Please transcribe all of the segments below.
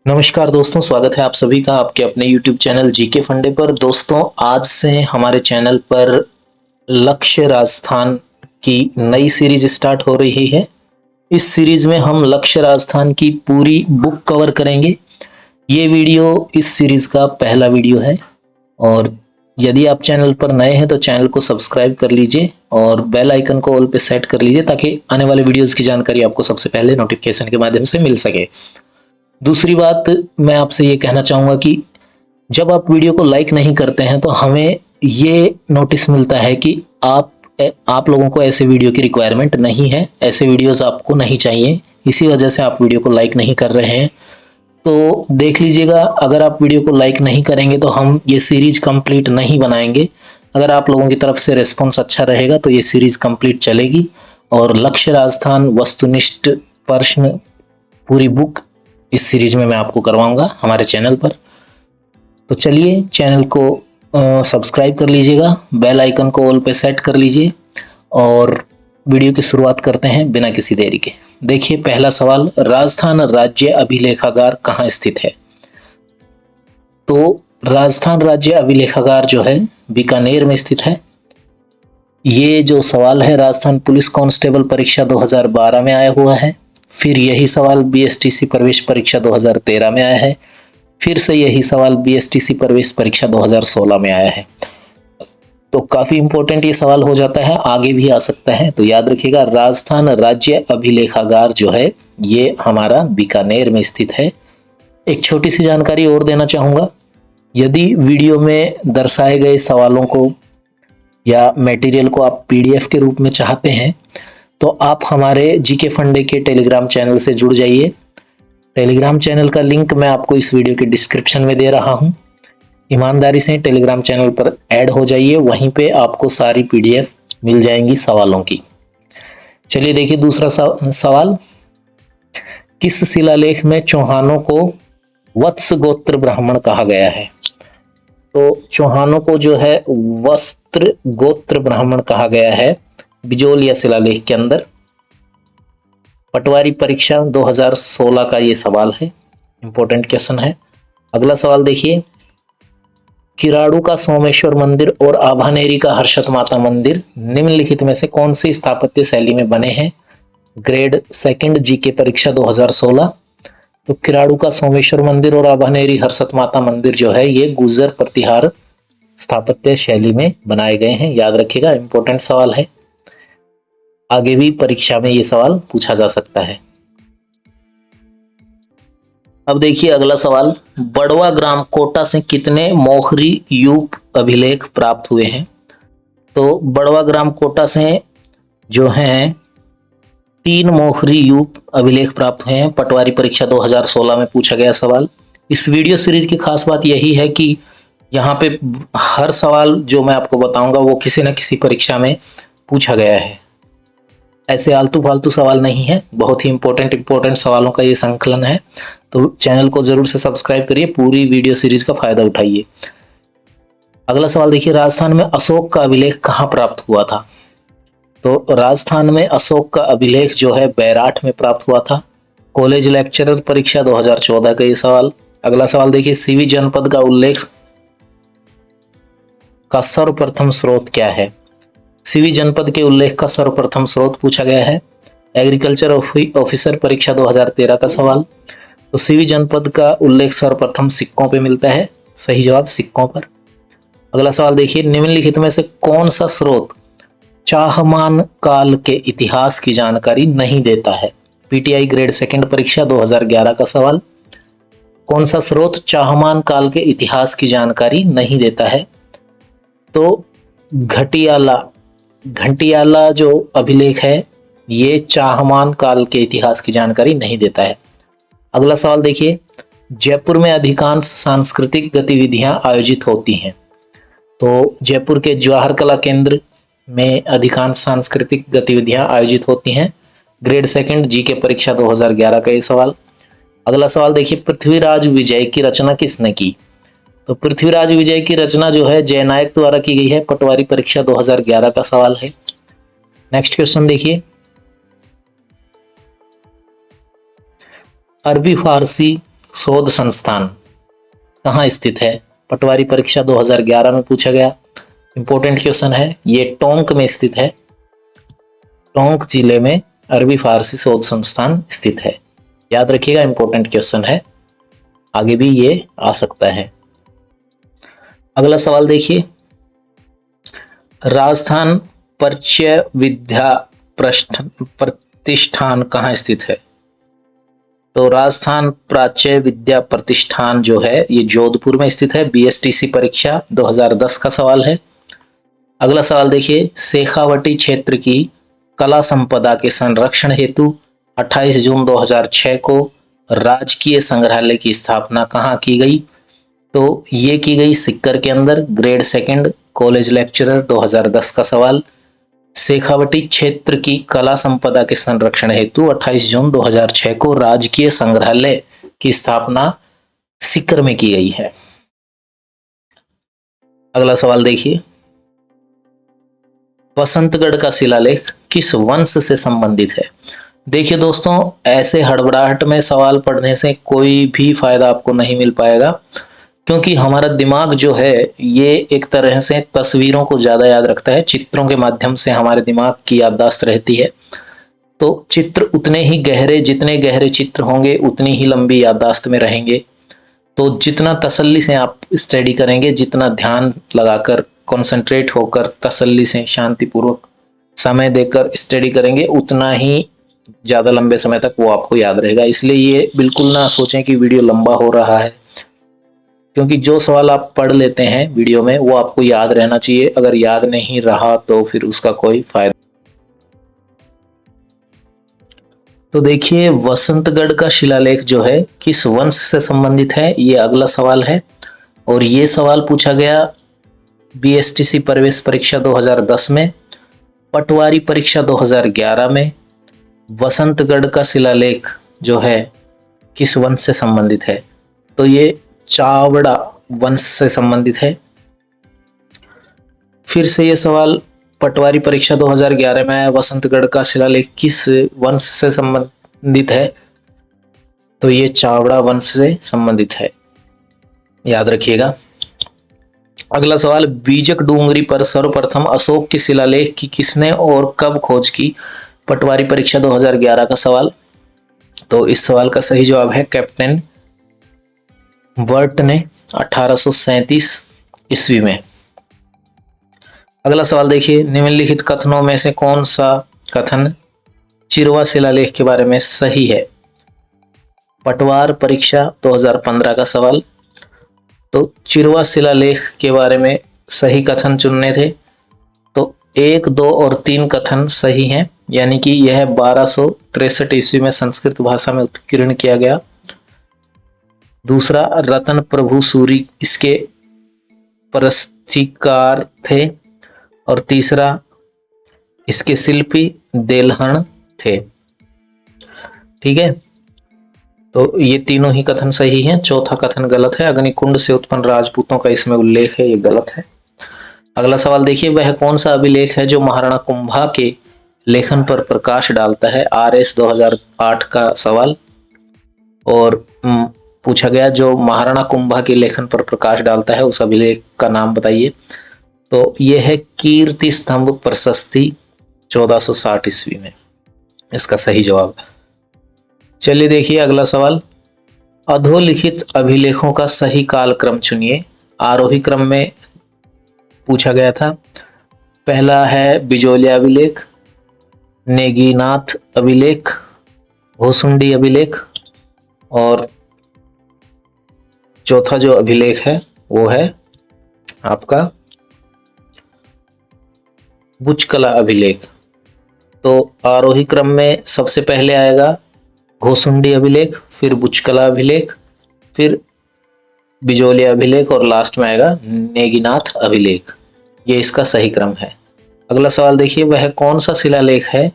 नमस्कार दोस्तों, स्वागत है आप सभी का आपके अपने YouTube चैनल जीके फंडे पर। दोस्तों, आज से हमारे चैनल पर लक्ष्य राजस्थान की नई सीरीज स्टार्ट हो रही है। इस सीरीज में हम लक्ष्य राजस्थान की पूरी बुक कवर करेंगे। ये वीडियो इस सीरीज का पहला वीडियो है और यदि आप चैनल पर नए हैं तो चैनल को सब्सक्राइब कर लीजिए और बेल आइकन को ऑल पे सेट कर लीजिए ताकि आने वाले वीडियोस की जानकारी आपको सबसे पहले नोटिफिकेशन के माध्यम से मिल सके। दूसरी बात, मैं आपसे ये कहना चाहूँगा कि जब आप वीडियो को लाइक नहीं करते हैं तो हमें ये नोटिस मिलता है कि आप लोगों को ऐसे वीडियो की रिक्वायरमेंट नहीं है, ऐसे वीडियोस आपको नहीं चाहिए। इसी वजह से आप वीडियो को लाइक नहीं कर रहे हैं। तो देख लीजिएगा, अगर आप वीडियो को लाइक नहीं करेंगे तो हम ये सीरीज कंप्लीट नहीं बनाएंगे। अगर आप लोगों की तरफ से रिस्पॉन्स अच्छा रहेगा तो ये सीरीज कंप्लीट चलेगी और लक्ष्य राजस्थान वस्तुनिष्ठ प्रश्न पूरी बुक इस सीरीज में मैं आपको करवाऊंगा हमारे चैनल पर। तो चलिए, चैनल को सब्सक्राइब कर लीजिएगा, बेल आइकन को ऑल पे सेट कर लीजिए और वीडियो की शुरुआत करते हैं बिना किसी देरी के। देखिए, पहला सवाल, राजस्थान राज्य अभिलेखागार कहाँ स्थित है? तो राजस्थान राज्य अभिलेखागार जो है बीकानेर में स्थित है। ये जो सवाल है राजस्थान पुलिस कांस्टेबल परीक्षा 2012 में आया हुआ है। फिर यही सवाल बीएसटीसी प्रवेश परीक्षा 2013 में आया है। फिर से यही सवाल बीएसटीसी प्रवेश परीक्षा 2016 में आया है। तो काफी इंपॉर्टेंट ये सवाल हो जाता है, आगे भी आ सकता है। तो याद रखिएगा, राजस्थान राज्य अभिलेखागार जो है ये हमारा बीकानेर में स्थित है। एक छोटी सी जानकारी और देना चाहूंगा, यदि वीडियो में दर्शाए गए सवालों को या मटेरियल को आप पीडीएफ के रूप में चाहते हैं तो आप हमारे जीके फंडे के टेलीग्राम चैनल से जुड़ जाइए। टेलीग्राम चैनल का लिंक मैं आपको इस वीडियो के डिस्क्रिप्शन में दे रहा हूं। ईमानदारी से टेलीग्राम चैनल पर ऐड हो जाइए, वहीं पे आपको सारी पीडीएफ मिल जाएंगी सवालों की। चलिए देखिए, दूसरा सवाल, किस शिलालेख में चौहानों को वत्स गोत्र ब्राह्मण कहा गया है? तो चौहानों को जो है वस्त्र गोत्र ब्राह्मण कहा गया है बिजोलिया शिलालेख के अंदर। पटवारी परीक्षा 2016 का ये सवाल है, इंपॉर्टेंट क्वेश्चन है। अगला सवाल देखिए, किराड़ू का सोमेश्वर मंदिर और आभानेरी का हर्षद माता मंदिर निम्नलिखित में से कौन सी स्थापत्य शैली में बने हैं? ग्रेड सेकंड जीके परीक्षा 2016। तो किराड़ू का सोमेश्वर मंदिर और आभानेरी हर्षद माता मंदिर जो है ये गुर्जर प्रतिहार स्थापत्य शैली में बनाए गए हैं। याद रखिएगा, इंपॉर्टेंट सवाल है, आगे भी परीक्षा में ये सवाल पूछा जा सकता है। अब देखिए अगला सवाल, बड़वा ग्राम कोटा से कितने मोहरी यूप अभिलेख प्राप्त हुए हैं? तो बड़वा ग्राम कोटा से जो हैं 3 मोहरी यूप अभिलेख प्राप्त हुए हैं। पटवारी परीक्षा 2016 में पूछा गया सवाल। इस वीडियो सीरीज की खास बात यही है कि यहाँ पे हर सवाल जो मैं आपको बताऊंगा वो किसी न किसी परीक्षा में पूछा गया है। ऐसे आलतू फालतू सवाल नहीं है, बहुत ही इंपॉर्टेंट सवालों का ये संकलन है। तो चैनल को जरूर से सब्सक्राइब करिए, पूरी वीडियो सीरीज का फायदा उठाइए। अगला सवाल देखिए, राजस्थान में अशोक का अभिलेख कहाँ प्राप्त हुआ था? तो राजस्थान में अशोक का अभिलेख जो है बैराठ में प्राप्त हुआ था। कॉलेज लेक्चरर परीक्षा 2014 का ये सवाल। अगला सवाल देखिए, सीवी जनपद का उल्लेख का सर्वप्रथम स्रोत क्या है? सीवी जनपद के उल्लेख का सर्वप्रथम स्रोत पूछा गया है। एग्रीकल्चर ऑफिसर परीक्षा 2013 का सवाल। तो सीवी जनपद का उल्लेख सर्वप्रथम सिक्कों पे मिलता है, सही जवाब सिक्कों पर। अगला सवाल देखिए, निम्नलिखित में से कौन सा स्रोत चाहमान काल के इतिहास की जानकारी नहीं देता है? पीटीआई ग्रेड सेकंड परीक्षा 2011 का सवाल। कौन सा स्रोत चाहमान काल के इतिहास की जानकारी नहीं देता है? तो घंटियाला जो अभिलेख है ये चाहमान काल के इतिहास की जानकारी नहीं देता है। अगला सवाल देखिए, जयपुर में अधिकांश सांस्कृतिक गतिविधियां आयोजित होती हैं। तो जयपुर के जवाहर कला केंद्र में अधिकांश सांस्कृतिक गतिविधियां आयोजित होती हैं। ग्रेड सेकंड जीके परीक्षा 2011 का ये सवाल। अगला सवाल देखिए, पृथ्वीराज विजय की रचना किसने की? तो पृथ्वीराज विजय की रचना जो है जयनायक द्वारा की गई है। पटवारी परीक्षा 2011 का सवाल है। नेक्स्ट क्वेश्चन देखिए, अरबी फारसी शोध संस्थान कहाँ स्थित है? पटवारी परीक्षा 2011 में पूछा गया, इंपॉर्टेंट क्वेश्चन है। ये टोंक में स्थित है, टोंक जिले में अरबी फारसी शोध संस्थान स्थित है। याद रखिएगा, इंपॉर्टेंट क्वेश्चन है, आगे भी ये आ सकता है। अगला सवाल देखिए, राजस्थान प्राच्य विद्या प्रतिष्ठान कहाँ स्थित है? तो राजस्थान प्राच्य विद्या प्रतिष्ठान जो है ये जोधपुर में स्थित है। बीएसटीसी परीक्षा 2010 का सवाल है। अगला सवाल देखिए, शेखावटी क्षेत्र की कला संपदा के संरक्षण हेतु 28 जून 2006 को राजकीय संग्रहालय की स्थापना कहाँ की गई? तो ये की गई सिक्कर के अंदर, ग्रेड सेकंड, कॉलेज लेक्चरर 2010 का सवाल। शेखावटी क्षेत्र की कला संपदा के संरक्षण हेतु 28 जून 2006 को राजकीय संग्रहालय की स्थापना सिक्कर में की गई है। अगला सवाल देखिए, बसंतगढ़ का शिलालेख किस वंश से संबंधित है? देखिए दोस्तों, ऐसे हड़बड़ाहट में सवाल पढ़ने से कोई भी फायदा आपको नहीं मिल पाएगा, क्योंकि हमारा दिमाग जो है ये एक तरह से तस्वीरों को ज्यादा याद रखता है। चित्रों के माध्यम से हमारे दिमाग की याददाश्त रहती है, तो चित्र उतने ही गहरे, जितने गहरे चित्र होंगे उतनी ही लंबी याददाश्त में रहेंगे। तो जितना तसल्ली से आप स्टडी करेंगे, जितना ध्यान लगाकर, कंसंट्रेट होकर, तसल्ली से, शांतिपूर्वक समय देकर स्टडी करेंगे, उतना ही ज्यादा लंबे समय तक वो आपको याद रहेगा। इसलिए ये बिल्कुल ना सोचें कि वीडियो लंबा हो रहा है, क्योंकि जो सवाल आप पढ़ लेते हैं वीडियो में वो आपको याद रहना चाहिए। अगर याद नहीं रहा तो फिर उसका कोई फायदा। तो देखिए, बसंतगढ़ का शिलालेख जो है किस वंश से संबंधित है, ये अगला सवाल है। और ये सवाल पूछा गया बीएसटीसी प्रवेश परीक्षा 2010 में, पटवारी परीक्षा 2011 में। बसंतगढ़ का शिलालेख जो है किस वंश से संबंधित है? तो ये चावड़ा वंश से संबंधित है। फिर से ये सवाल पटवारी परीक्षा 2011 में आया, बसंतगढ़ का शिलालेख किस वंश से संबंधित है? तो ये चावड़ा वंश से संबंधित है, याद रखिएगा। अगला सवाल, बीजक डूंगरी पर सर्वप्रथम अशोक के शिलालेख की किसने और कब खोज की? पटवारी परीक्षा 2011 का सवाल। तो इस सवाल का सही जवाब है कैप्टन बर्ट ने 1837 ईस्वी में। अगला सवाल देखिए, निम्नलिखित कथनों में से कौन सा कथन चिरवा शिलालेख के बारे में सही है? पटवार परीक्षा 2015 का सवाल। तो चिरवा शिलालेख के बारे में सही कथन चुनने थे, तो 1, 2 और 3 कथन सही हैं, यानी कि यह 1263 ईस्वी में संस्कृत भाषा में उत्कीर्ण किया गया। दूसरा, रतन प्रभु सूरी इसके प्रस्तिकार थे। और तीसरा, इसके शिल्पी देलहण थे। ठीक है, तो ये तीनों ही कथन सही हैं। चौथा कथन गलत है, अग्निकुंड से उत्पन्न राजपूतों का इसमें उल्लेख है, ये गलत है। अगला सवाल देखिए, वह कौन सा अभिलेख है जो महाराणा कुंभा के लेखन पर प्रकाश डालता है? RS 2008 का सवाल। और पूछा गया जो महाराणा कुंभा के लेखन पर प्रकाश डालता है उस अभिलेख का नाम बताइए। तो यह है कीर्ति स्तंभ प्रशस्ति 1460 ईस्वी में, इसका सही जवाब है। चलिए देखिए अगला सवाल, अधोलिखित अभिलेखों का सही कालक्रम चुनिए। आरोही क्रम में पूछा गया था। पहला है बिजोलिया अभिलेख, नेगीनाथ अभिलेख, घोसुंडी अभिलेख, और चौथा जो अभिलेख है वो है आपका बुचकला अभिलेख। तो आरोही क्रम में सबसे पहले आएगा घोसुंडी अभिलेख, फिर बुचकला अभिलेख, फिर बिजोलिया अभिलेख और लास्ट में आएगा नेगीनाथ अभिलेख। ये इसका सही क्रम है। अगला सवाल देखिए, वह कौन सा शिलालेख है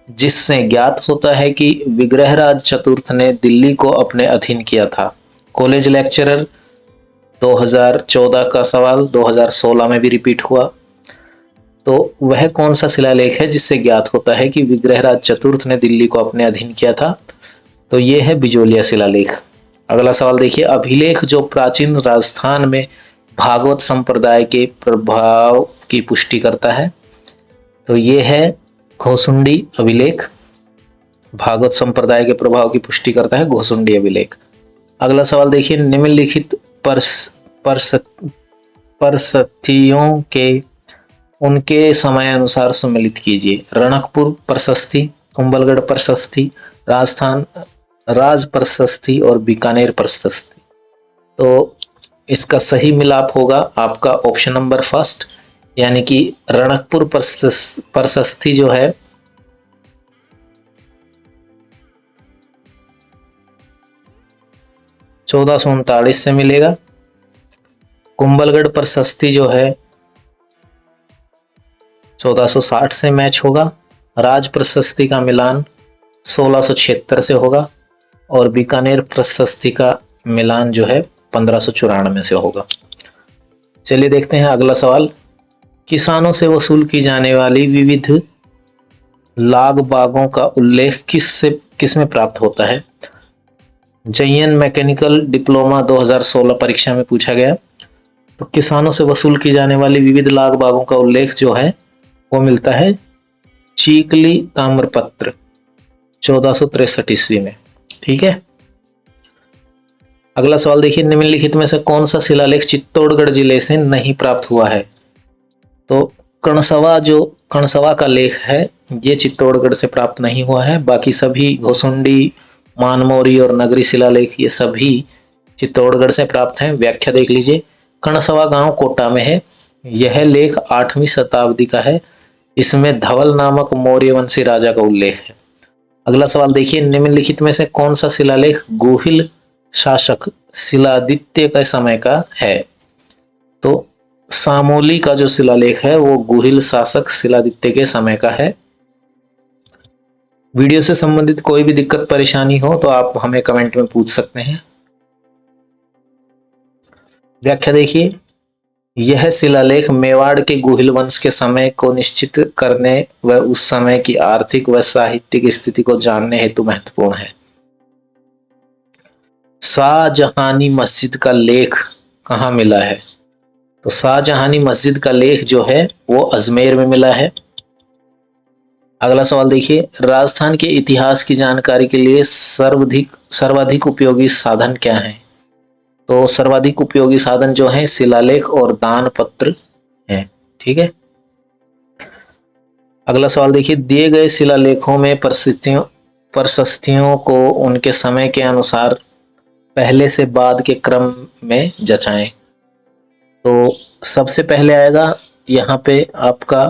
जिससे ज्ञात होता है कि विग्रहराज चतुर्थ ने दिल्ली को अपने अधीन किया था? कॉलेज लेक्चरर 2014 का सवाल 2016 में भी रिपीट हुआ। तो वह कौन सा शिलालेख है जिससे ज्ञात होता है कि विग्रहराज चतुर्थ ने दिल्ली को अपने अधीन किया था? तो यह है बिजोलिया शिलालेख। अगला सवाल देखिए, अभिलेख जो प्राचीन राजस्थान में भागवत संप्रदाय के प्रभाव की पुष्टि करता है, तो ये है घोसुंडी अभिलेख। भागवत संप्रदाय के प्रभाव की पुष्टि करता है घोसुंडी अभिलेख। अगला सवाल देखिए, निम्नलिखित परस्थितियों के उनके समय अनुसार सम्मिलित कीजिए। रणकपुर प्रशस्ति, कुंभलगढ़ प्रशस्ति, राजस्थान राज प्रशस्ति और बीकानेर प्रशस्ति। तो इसका सही मिलाप होगा आपका ऑप्शन नंबर फर्स्ट, यानी कि रणकपुर प्रशस्ति जो है 1439 से मिलेगा। कुंभलगढ़ प्रशस्ति जो है 1460 से मैच होगा। राज प्रशस्ति का मिलान 1676 से होगा और बीकानेर प्रशस्ति का मिलान जो है 1594 से होगा। चलिए देखते हैं अगला सवाल। किसानों से वसूल की जाने वाली विविध लाग बागों का उल्लेख किस में प्राप्त होता है? जयन मैकेनिकल डिप्लोमा 2016 परीक्षा में पूछा गया। तो किसानों से वसूल की जाने वाली विविध लाग बागों का उल्लेख जो है वो मिलता है चीकली ताम्रपत्र 1463 ईस्वी में। ठीक है, अगला सवाल देखिए, निम्नलिखित में से कौन सा शिलालेख चित्तौड़गढ़ जिले से नहीं प्राप्त हुआ है? तो कणसवा का लेख है ये चित्तौड़गढ़ से प्राप्त नहीं हुआ है। बाकी सभी घोसुंडी, मानमोरी और नगरी शिलालेख ये सभी चित्तौड़गढ़ से प्राप्त हैं। व्याख्या देख लीजिए, कणसवा गांव कोटा में है। यह लेख 8वीं शताब्दी का है। इसमें धवल नामक मौर्य वंशी राजा का उल्लेख है। अगला सवाल देखिए, निम्नलिखित में से कौन सा शिलालेख गुहिल शासक शिलादित्य के समय का है? तो सामोली का जो शिलालेख है वो गुहिल शासक शिलादित्य के समय का है। वीडियो से संबंधित कोई भी दिक्कत परेशानी हो तो आप हमें कमेंट में पूछ सकते हैं। व्याख्या देखिए, यह शिलालेख मेवाड़ के गुहिल वंश के समय को निश्चित करने व उस समय की आर्थिक व साहित्यिक स्थिति को जानने हेतु महत्वपूर्ण है। शाहजहानी मस्जिद का लेख कहाँ मिला है? तो शाहजहानी मस्जिद का लेख जो है वो अजमेर में मिला है। अगला सवाल देखिए, राजस्थान के इतिहास की जानकारी के लिए सर्वाधिक उपयोगी साधन क्या है? तो सर्वाधिक उपयोगी साधन जो है शिलालेख और दान पत्र है। ठीक है, अगला सवाल देखिए, दिए गए शिलालेखों में प्रशस्तियों को उनके समय के अनुसार पहले से बाद के क्रम में जचाएं। तो सबसे पहले आएगा यहाँ पे आपका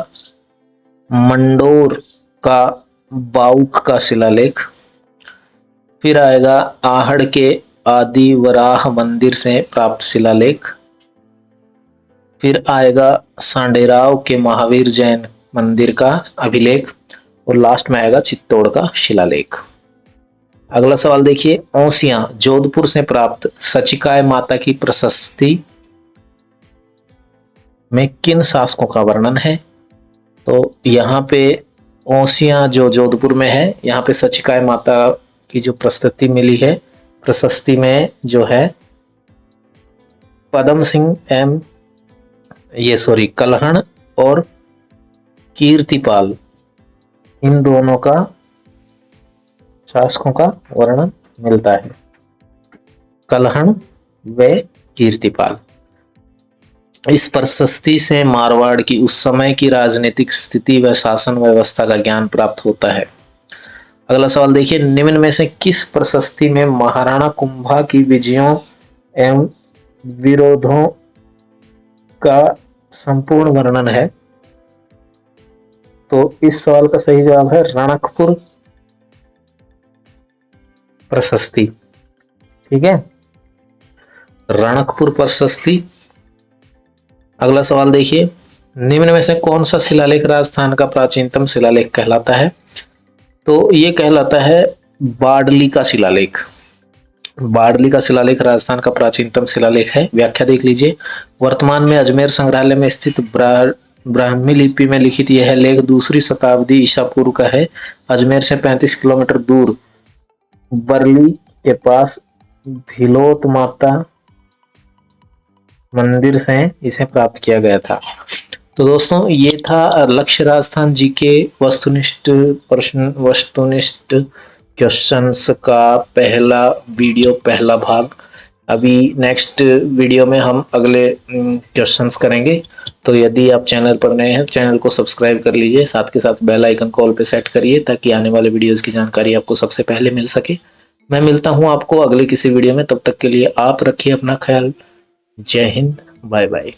मंडोर का बाउक का शिलालेख, फिर आएगा आहड़ के आदि वराह मंदिर से प्राप्त शिलालेख, फिर आएगा सांडेराव के महावीर जैन मंदिर का अभिलेख और लास्ट में आएगा चित्तौड़ का शिलालेख। अगला सवाल देखिए, औसियां जोधपुर से प्राप्त सचिकाय माता की प्रशस्ति में किन शासकों का वर्णन है? तो यहाँ पे औसियां जो जोधपुर में है, यहाँ पे सचिकाय माता की जो प्रशस्ति मिली है, प्रशस्ति में जो है पदम सिंह कलहण और कीर्तिपाल, इन दोनों का शासकों का वर्णन मिलता है, कलहण व कीर्तिपाल। इस प्रशस्ति से मारवाड़ की उस समय की राजनीतिक स्थिति व शासन व्यवस्था का ज्ञान प्राप्त होता है। अगला सवाल देखिए, निम्न में से किस प्रशस्ति में महाराणा कुंभा की विजयों एवं विरोधों का संपूर्ण वर्णन है? तो इस सवाल का सही जवाब है रणकपुर प्रशस्ति। ठीक है, रणकपुर प्रशस्ति। अगला सवाल देखिए, निम्न में से कौन सा शिलालेख राजस्थान का प्राचीनतम शिलालेख कहलाता है? तो ये कहलाता है बाडली का शिलालेख। बाडली का शिलालेख राजस्थान का प्राचीनतम शिलालेख है। व्याख्या देख लीजिए, वर्तमान में अजमेर संग्रहालय में स्थित ब्राह्मी लिपि में लिखित यह लेख 2री शताब्दी ईसा पूर्व का है। अजमेर से 35 किलोमीटर दूर बरली के पास भिलोत माता मंदिर से इसे प्राप्त किया गया था। तो दोस्तों ये था लक्ष्य राजस्थान जी के वस्तुनिष्ठ प्रश्न, वस्तुनिष्ठ क्वेश्चंस का पहला वीडियो, पहला भाग। अभी नेक्स्ट वीडियो में हम अगले क्वेश्चंस करेंगे। तो यदि आप चैनल पर नए हैं, चैनल को सब्सक्राइब कर लीजिए, साथ के साथ बेल आइकन कॉल पे सेट करिए ताकि आने वाले वीडियोस की जानकारी आपको सबसे पहले मिल सके। मैं मिलता हूं आपको अगले किसी वीडियो में, तब तक के लिए आप रखिए अपना ख्याल। जय हिंद, बाय बाय।